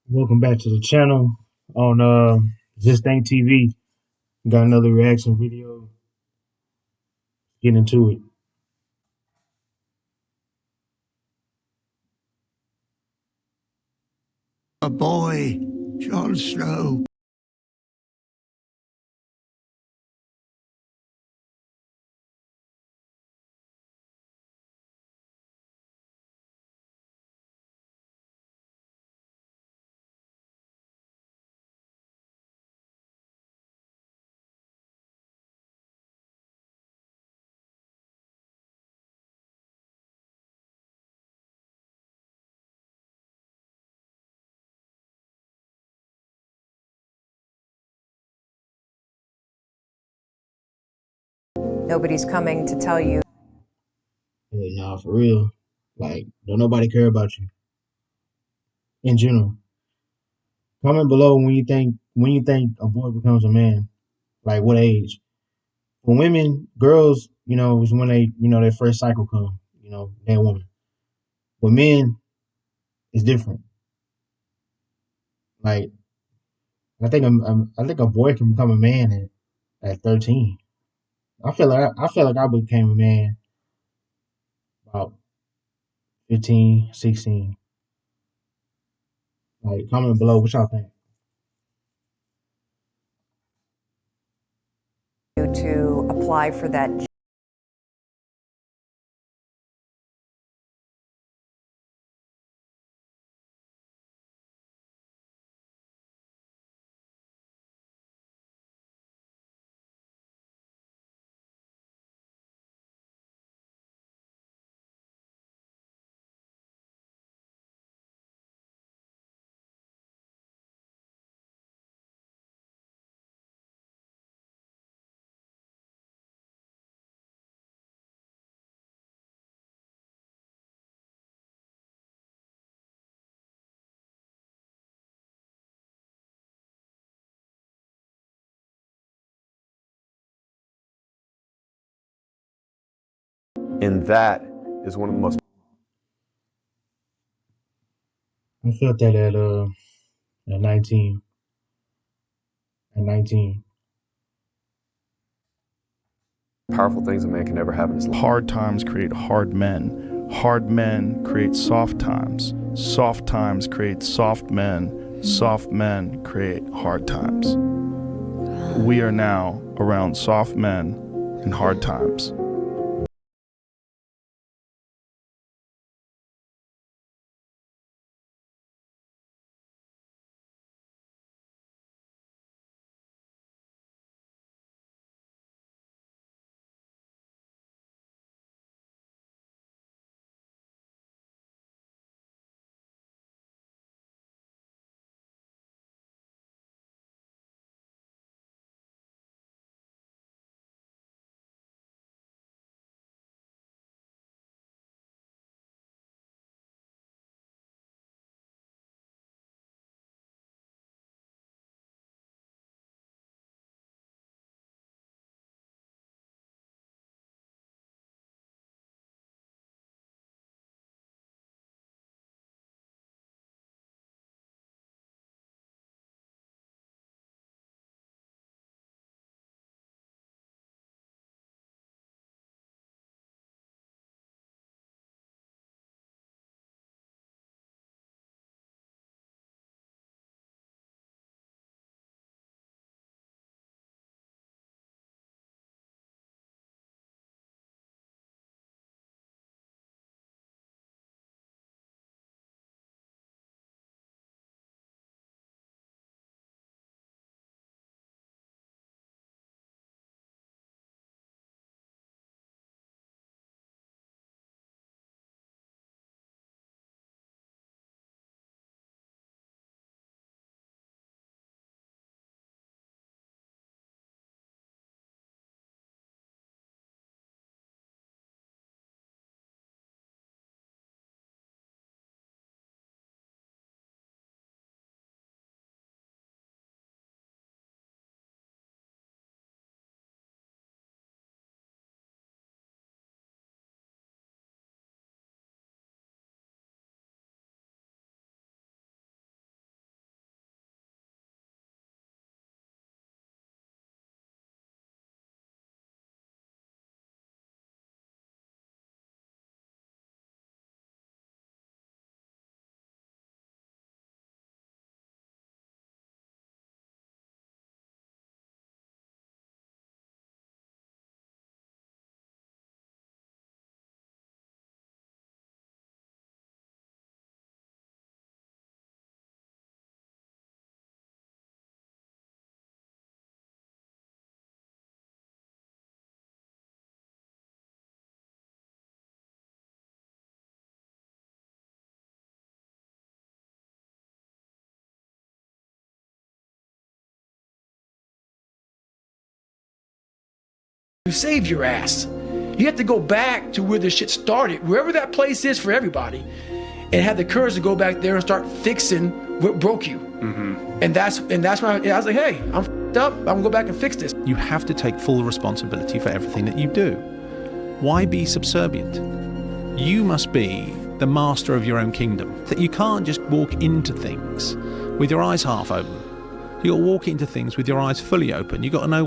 Welcome back to the channel on Just Think TV. Got another reaction video. Get into it. A boy, Jon Snow. Nobody's coming to tell you. Hey, nah, for real. Like, don't nobody care about you in general. Comment below when you think a boy becomes a man. Like what age? For women, girls, is when their first cycle come. That woman. But men, it's different. Like I think a boy can become a man at 13. I feel like I became a man about 15, 16. Like, comment below what y'all think. To apply for that. And that is one of the most I felt that at 19. At 19. powerful things a man can ever have in his life. Hard times create hard men. Hard men create soft times. Soft times create soft men. Soft men create hard times. We are now around soft men and hard times. to save your ass. You have to go back to where this shit started, wherever that place is for everybody, and have the courage to go back there and start fixing what broke you. And that's when I was like, hey, I'm f***ed up. I'm gonna go back and fix this. You have to take full responsibility for everything that you do. Why be subservient? You must be the master of your own kingdom. That you can't just walk into things with your eyes half open. You got to walk into things with your eyes fully open. You got to know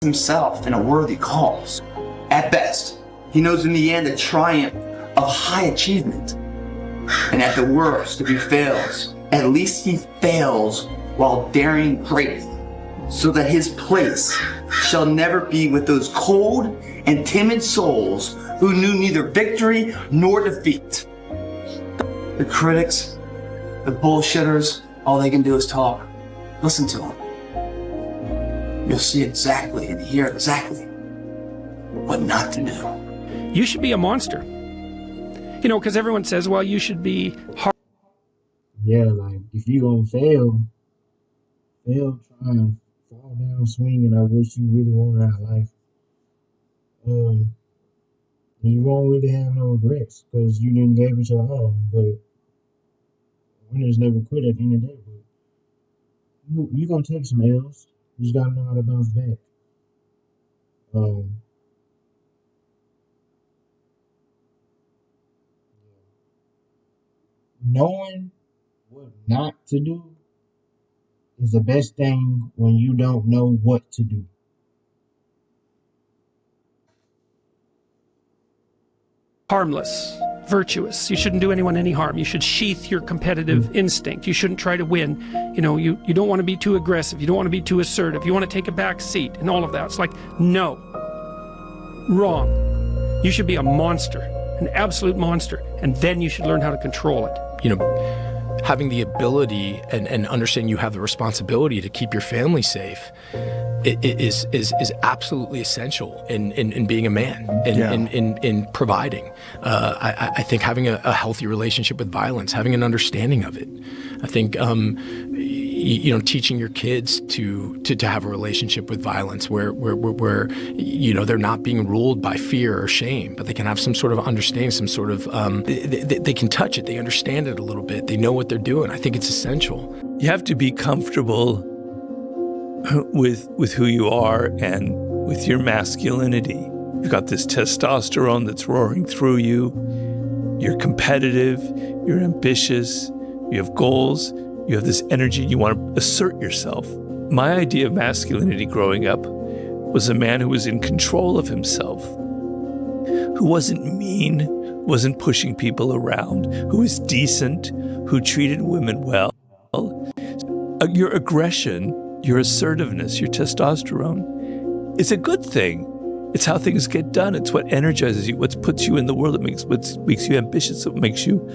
himself in a worthy cause. At best, he knows in the end the triumph of high achievement. And at the worst, if he fails, at least he fails while daring greatly, so that his place shall never be with those cold and timid souls who knew neither victory nor defeat. The critics, the bullshitters, all they can do is talk. Listen to them. You'll see exactly and hear exactly what not to do. You should be a monster. You know, because everyone says, well, you should be hard. Yeah, like if you gonna fail trying, fall down swinging at what you really want out of life. You won't really have no regrets because you didn't give it your all. But winners never quit at the end of the day. But you're gonna take some L's. You just gotta know how to bounce back. Knowing what not to do is the best thing when you don't know what to do. Harmless, virtuous. You shouldn't do anyone any harm. You should sheath your competitive instinct. You shouldn't try to win. You know, you don't want to be too aggressive. You don't want to be too assertive. You want to take a back seat and all of that. It's like, no. Wrong. You should be a monster, an absolute monster, and then you should learn how to control it. You know, having the ability and understanding you have the responsibility to keep your family safe is absolutely essential in being a man and in providing. I think having a healthy relationship with violence, having an understanding of it. I think you know, teaching your kids to have a relationship with violence where you know, they're not being ruled by fear or shame, but they can have some sort of understanding, some sort of they can touch it, they understand it a little bit, they know what they're doing. I think it's essential. You have to be comfortable with who you are and with your masculinity. You've got this testosterone that's roaring through you. You're competitive, you're ambitious, you have goals, you have this energy, you want to assert yourself. My idea of masculinity growing up was a man who was in control of himself, who wasn't mean, wasn't pushing people around, who was decent, who treated women well. Your aggression, your assertiveness, your testosterone, it's a good thing. It's how things get done. It's what energizes you, what puts you in the world, what makes you ambitious, what makes you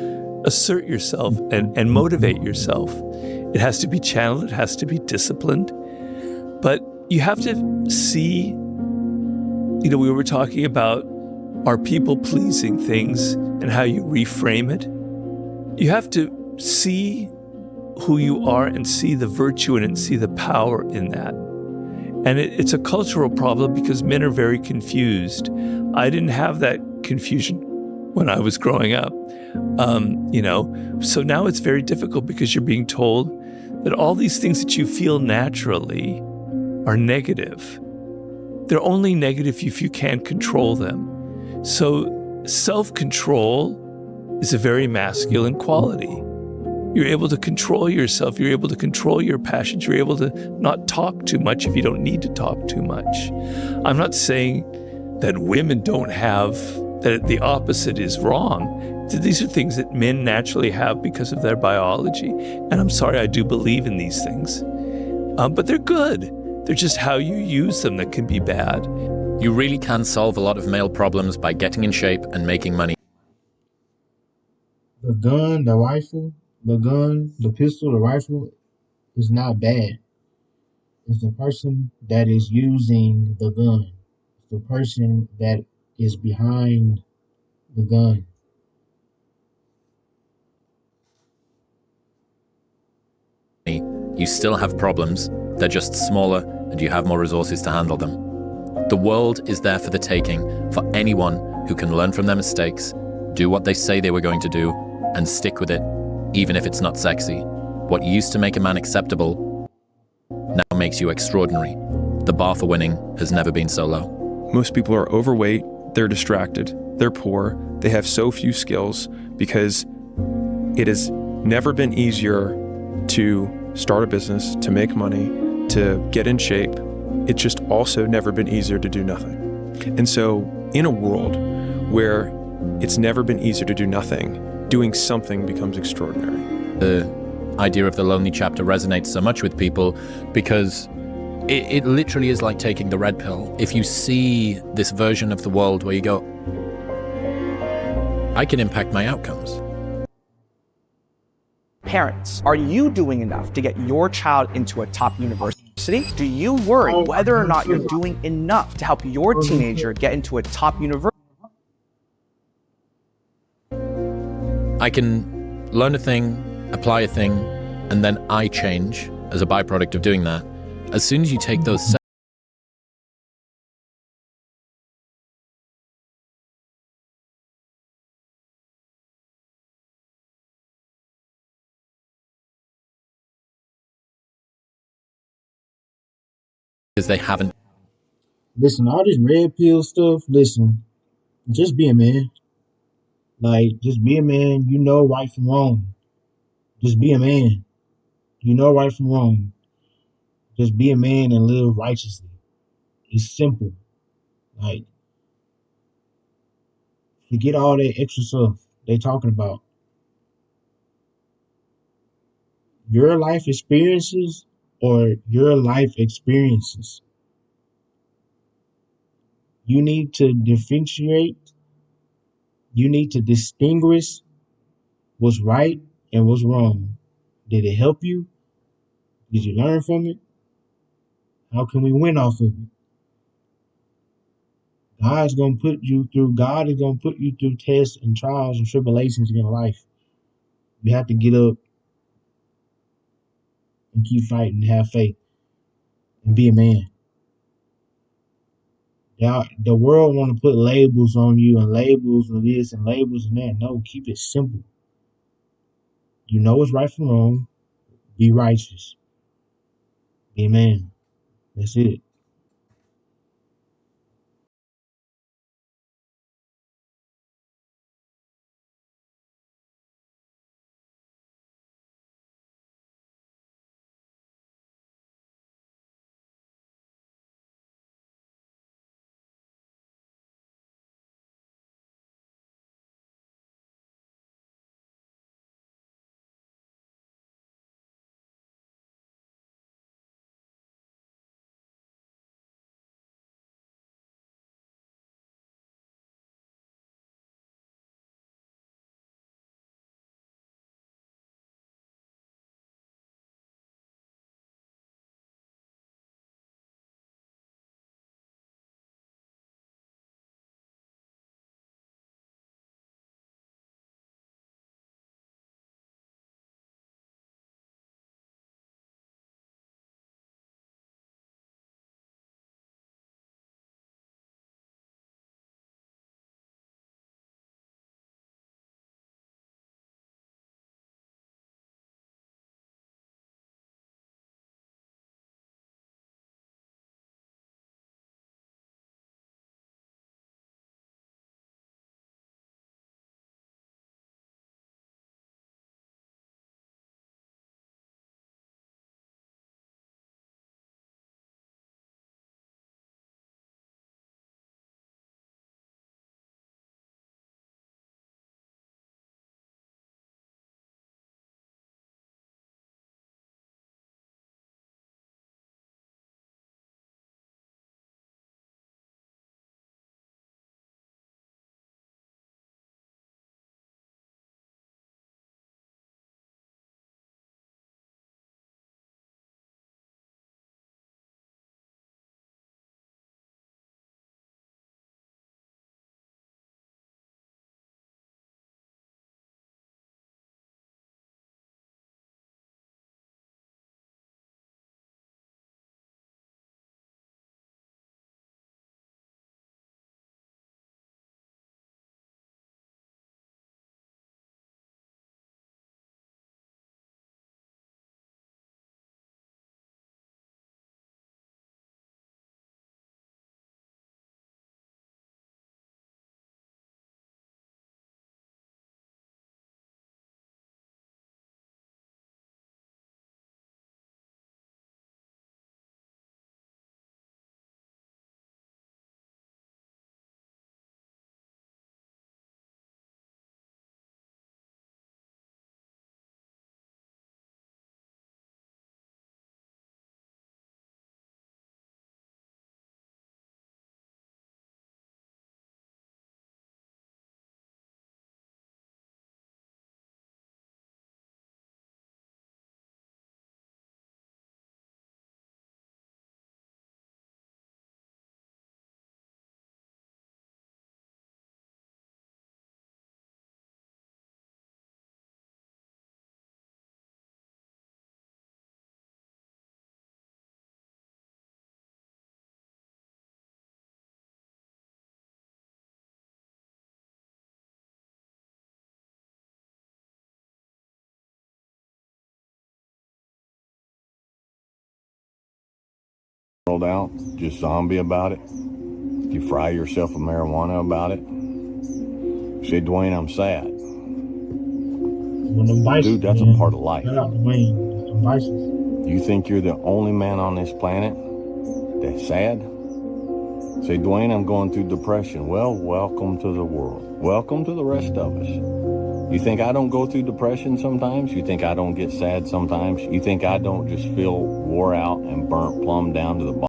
assert yourself and motivate yourself. It has to be channeled, it has to be disciplined. But you have to see, you know, we were talking about our people-pleasing things and how you reframe it. You have to see who you are and see the virtue in it and see the power in that. And it's a cultural problem because men are very confused. I didn't have that confusion when I was growing up. You know, so now it's very difficult because you're being told that all these things that you feel naturally are negative. They're only negative if you can't control them. So self-control is a very masculine quality. You're able to control yourself. You're able to control your passions. You're able to not talk too much if you don't need to talk too much. I'm not saying that women don't have, that the opposite is wrong. These are things that men naturally have because of their biology. And I'm sorry, I do believe in these things. But they're good. They're just how you use them that can be bad. You really can solve a lot of male problems by getting in shape and making money. The gun, the rifle, the pistol, the rifle is not bad. It's the person that is using the gun. It's the person that is behind the gun. You still have problems, they're just smaller and you have more resources to handle them. The world is there for the taking for anyone who can learn from their mistakes, do what they say they were going to do, and stick with it, even if it's not sexy. What used to make a man acceptable now makes you extraordinary. The bar for winning has never been so low. Most people are overweight, they're distracted, they're poor, they have so few skills because it has never been easier to start a business, to make money, to get in shape. It's just also never been easier to do nothing. And so in a world where it's never been easier to do nothing, doing something becomes extraordinary. The idea of the lonely chapter resonates so much with people because it literally is like taking the red pill. If you see this version of the world where you go, I can impact my outcomes. Parents, are you doing enough to get your child into a top university? Do you worry whether or not you're doing enough to help your teenager get into a top university? I can learn a thing, apply a thing, and then I change as a byproduct of doing that. As soon as you take those steps, because they haven't. Listen, all this red pill stuff, listen, just be a man. Like, just be a man. You know right from wrong. Just be a man. You know right from wrong. Just be a man and live righteously. It's simple. Like, forget all that extra stuff they talking about. Your life experiences or your life experiences. You need to differentiate. You need to distinguish what's right and what's wrong. Did it help you? Did you learn from it? How can we win off of it? God is going to put you through tests and trials and tribulations in your life. You have to get up and keep fighting and have faith and be a man. The world want to put labels on you and labels of this and labels and that. No, keep it simple. You know what's right from wrong. Be righteous. Be a man. That's it. world out, just zombie about it. You fry yourself with marijuana about it. Say, Dwayne, I'm sad. Dude, that's a part of life. You think you're the only man on this planet that's sad? Say, Dwayne, I'm going through depression. Well, welcome to the world. Welcome to the rest of us. You think I don't go through depression sometimes? You think I don't get sad sometimes? You think I don't just feel wore out and burnt plumb down to the bottom?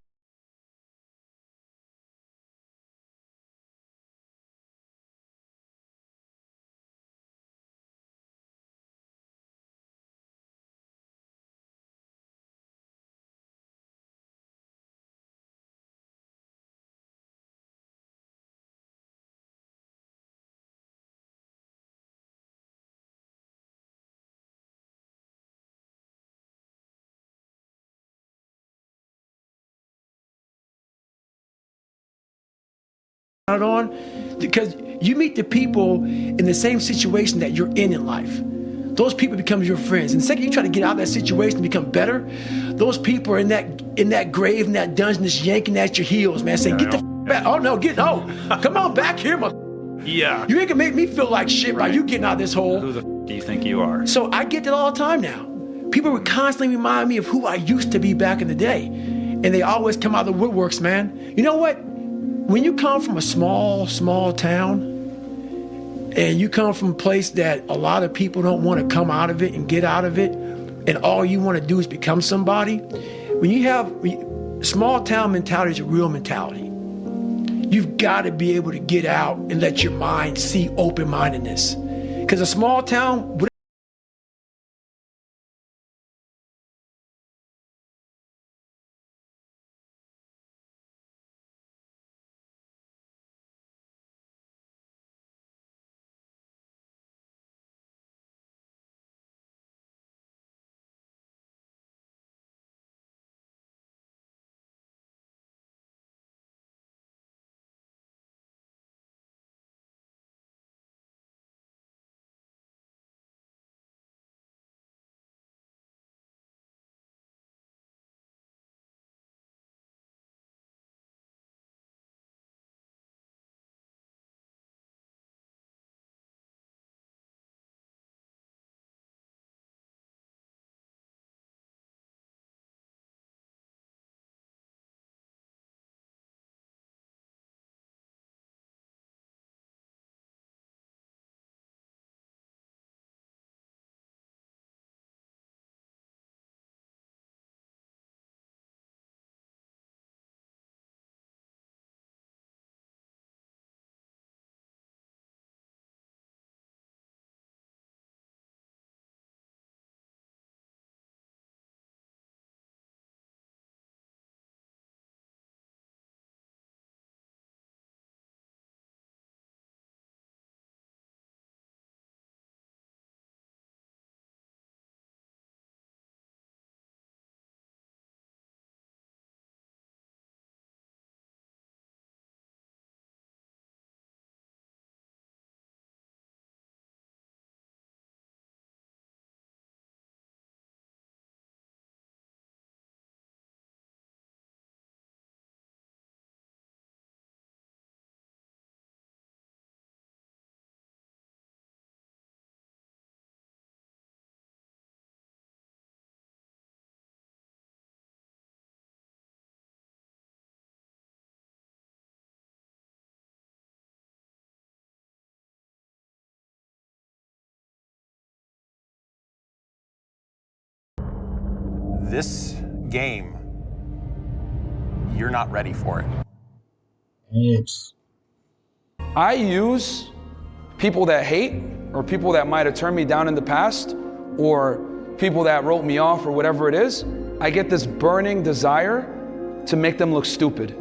On because you meet the people in the same situation that you're in life. Those people become your friends. And the second you try to get out of that situation and become better, those people are in that grave, in that dungeon, just yanking at your heels, man, saying, get the back. Oh no, come on back here, yeah. You ain't gonna make me feel like shit, right? You getting out of this hole. Who the do you think you are? So I get that all the time now. People would constantly remind me of who I used to be back in the day. And they always come out of the woodworks, man. You know what? When you come from a small town, and you come from a place that a lot of people don't want to come out of it and get out of it, and all you want to do is become somebody, when you have small town mentality is a real mentality. You've got to be able to get out and let your mind see open-mindedness. Because a small town, this game, you're not ready for it. Yes. I use people that hate, or people that might have turned me down in the past, or people that wrote me off, or whatever it is. I get this burning desire to make them look stupid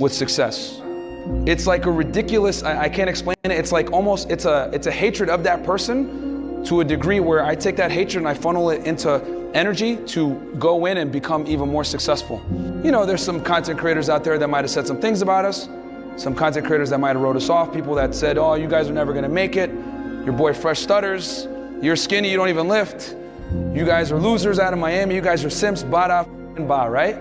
with success. It's like a ridiculous, I can't explain it. It's like almost, it's a hatred of that person to a degree where I take that hatred and I funnel it into energy to go in and become even more successful. You know, there's some content creators out there that might have said some things about us, some content creators that might have wrote us off, people that said, oh, you guys are never gonna make it, your boy Fresh stutters, you're skinny, you don't even lift, you guys are losers out of Miami, you guys are simps, bada, and ba, right?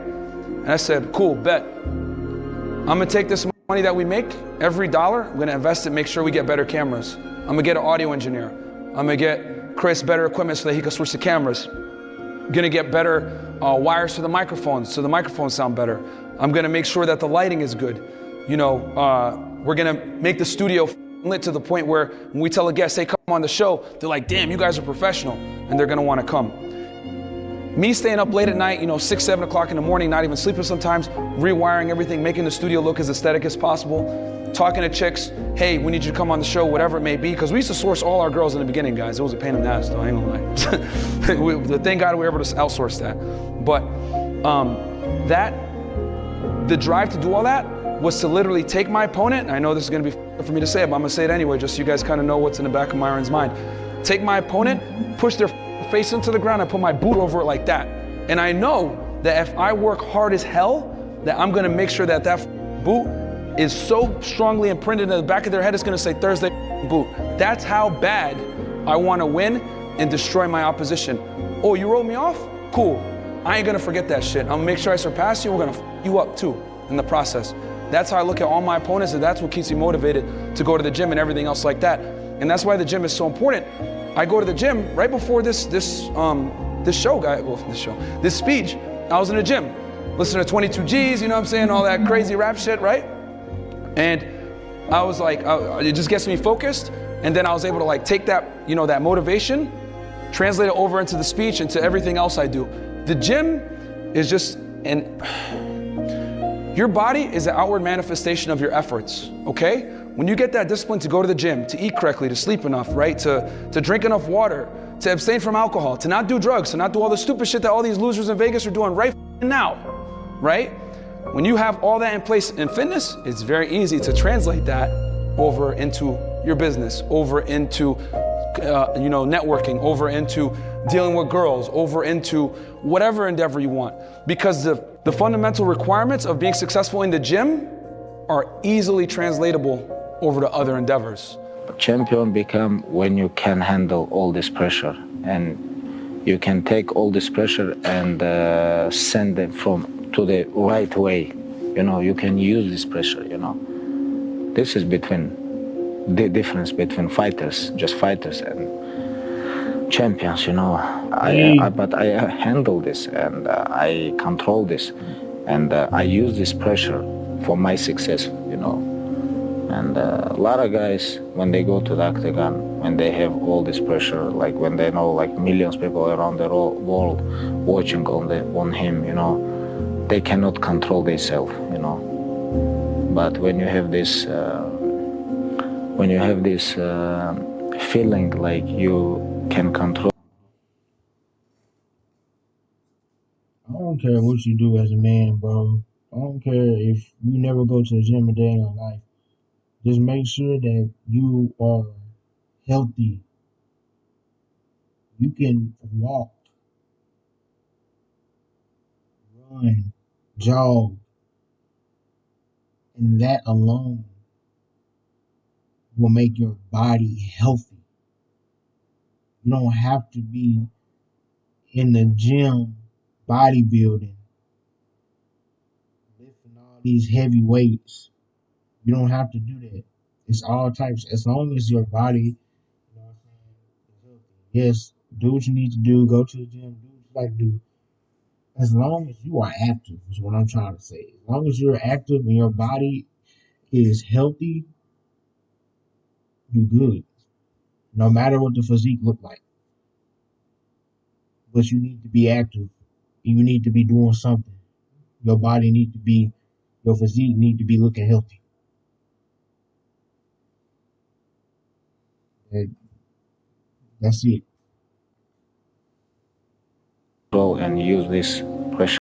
And I said, cool, bet. I'm gonna take this money that we make, every dollar, I'm gonna invest it, make sure we get better cameras. I'm gonna get an audio engineer. I'm gonna get Chris better equipment so that he can switch the cameras. I'm gonna get better wires for the microphones so the microphones sound better. I'm gonna make sure that the lighting is good. You know, we're gonna make the studio lit to the point where when we tell a guest, hey, come on the show, they're like, damn, you guys are professional, and they're gonna wanna come. Me staying up late at night, you know, 6, 7 o'clock in the morning, not even sleeping sometimes, rewiring everything, making the studio look as aesthetic as possible, talking to chicks, hey, we need you to come on the show, whatever it may be, because we used to source all our girls in the beginning, guys. It was a pain in the ass, though, I ain't gonna lie. Thank God we were able to outsource that. But the drive to do all that was to literally take my opponent, and I know this is gonna be for me to say it, but I'm gonna say it anyway, just so you guys kind of know what's in the back of Myron's mind. Take my opponent, push their face into the ground, and put my boot over it like that. And I know that if I work hard as hell, that I'm gonna make sure that that boot is so strongly imprinted in the back of their head, it's gonna say Thursday boot. That's how bad I wanna win and destroy my opposition. Oh, you wrote me off? Cool. I ain't gonna forget that shit. I'm gonna make sure I surpass you, we're gonna f you up too in the process. That's how I look at all my opponents, and that's what keeps me motivated to go to the gym and everything else like that. And that's why the gym is so important. I go to the gym right before this speech. I was in the gym, listening to 22 G's, you know what I'm saying, all that crazy rap shit, right? And I was like, it just gets me focused. And then I was able to like take that, you know, that motivation, translate it over into the speech, into everything else I do. The gym is just your body is an outward manifestation of your efforts, okay? When you get that discipline to go to the gym, to eat correctly, to sleep enough, right? To drink enough water, to abstain from alcohol, to not do drugs, to not do all the stupid shit that all these losers in Vegas are doing right now, right? When you have all that in place in fitness, it's very easy to translate that over into your business, over into networking, over into dealing with girls, over into whatever endeavor you want. Because the fundamental requirements of being successful in the gym are easily translatable over to other endeavors. Champion become when you can handle all this pressure, and you can take all this pressure and send them to the right way. You know, you can use this pressure, you know. This is the difference between fighters, just fighters, and champions, you know. But I handle this, and I control this, and I use this pressure for my success, you know. And a lot of guys, when they go to the octagon, when they have all this pressure, like when they know like millions of people around the world watching on him, you know, they cannot control themselves, you know. But when you have this, feeling like you can control. I don't care what you do as a man, bro. I don't care if you never go to the gym a day in your life. Just make sure that you are healthy. You can walk, run, jog, and that alone will make your body healthy. You don't have to be in the gym bodybuilding, lifting all these heavy weights. You don't have to do that. It's all types. As long as your body, you know what I'm saying, is healthy. Yes, do what you need to do. Go to the gym. Do what you like to do. As long as you are active, is what I'm trying to say. As long as you're active and your body is healthy, you're good. No matter what the physique look like. But you need to be active. You need to be doing something. Your body need to be, your physique need to be looking healthy. That's it. And use this pressure.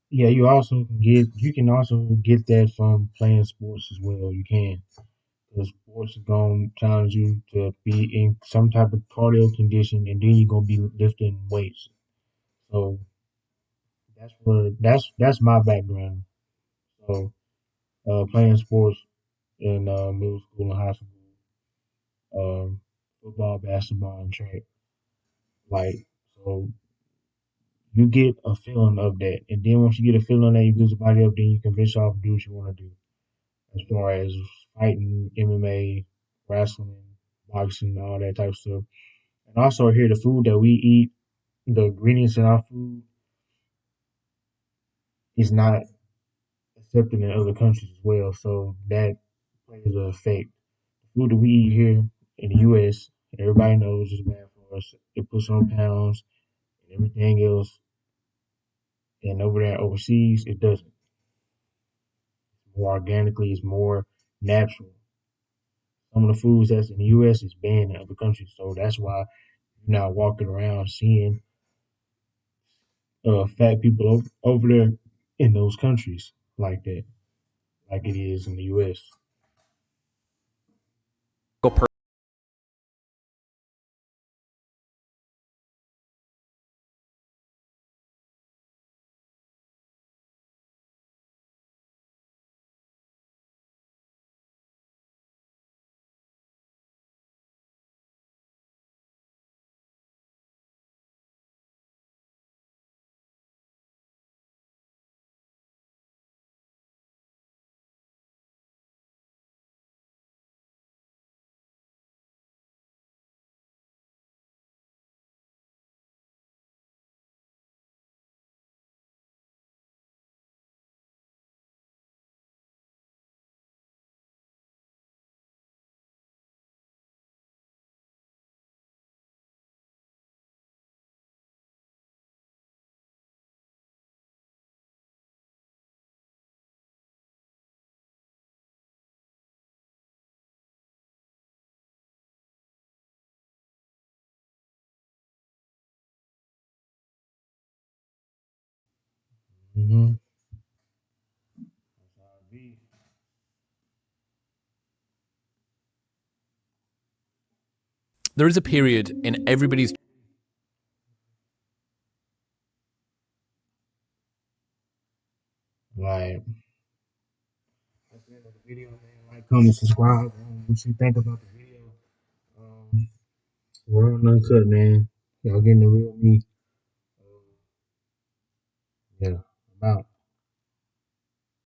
Yeah, you can also get that from playing sports as well. You can, because sports is gonna challenge you to be in some type of cardio condition, and then you're gonna be lifting weights. So that's my background. So playing sports in middle school and high school, football, basketball, and track. Like so, you get a feeling of that, and then once you get a feeling that you build your body up, then you can venture off and do what you want to do. As far as fighting, MMA, wrestling, boxing, all that type of stuff. And also here, the food that we eat, the ingredients in our food is not accepted in other countries as well. So that plays an effect. The food that we eat here in the U.S., everybody knows is bad for us. It puts on pounds and everything else. And over there overseas, it doesn't. It's more organically, it's more natural. Some of the foods that's in the U.S. is banned in other countries. So that's why you're not walking around seeing fat people over there in those countries like that, like it is in the U.S. Mm-hmm. There is a period in everybody's Like, that's the end of the video, man. Like, comment, subscribe. What you think about the video? We're on Uncut, man. Y'all getting the real me. Yeah, I'm out.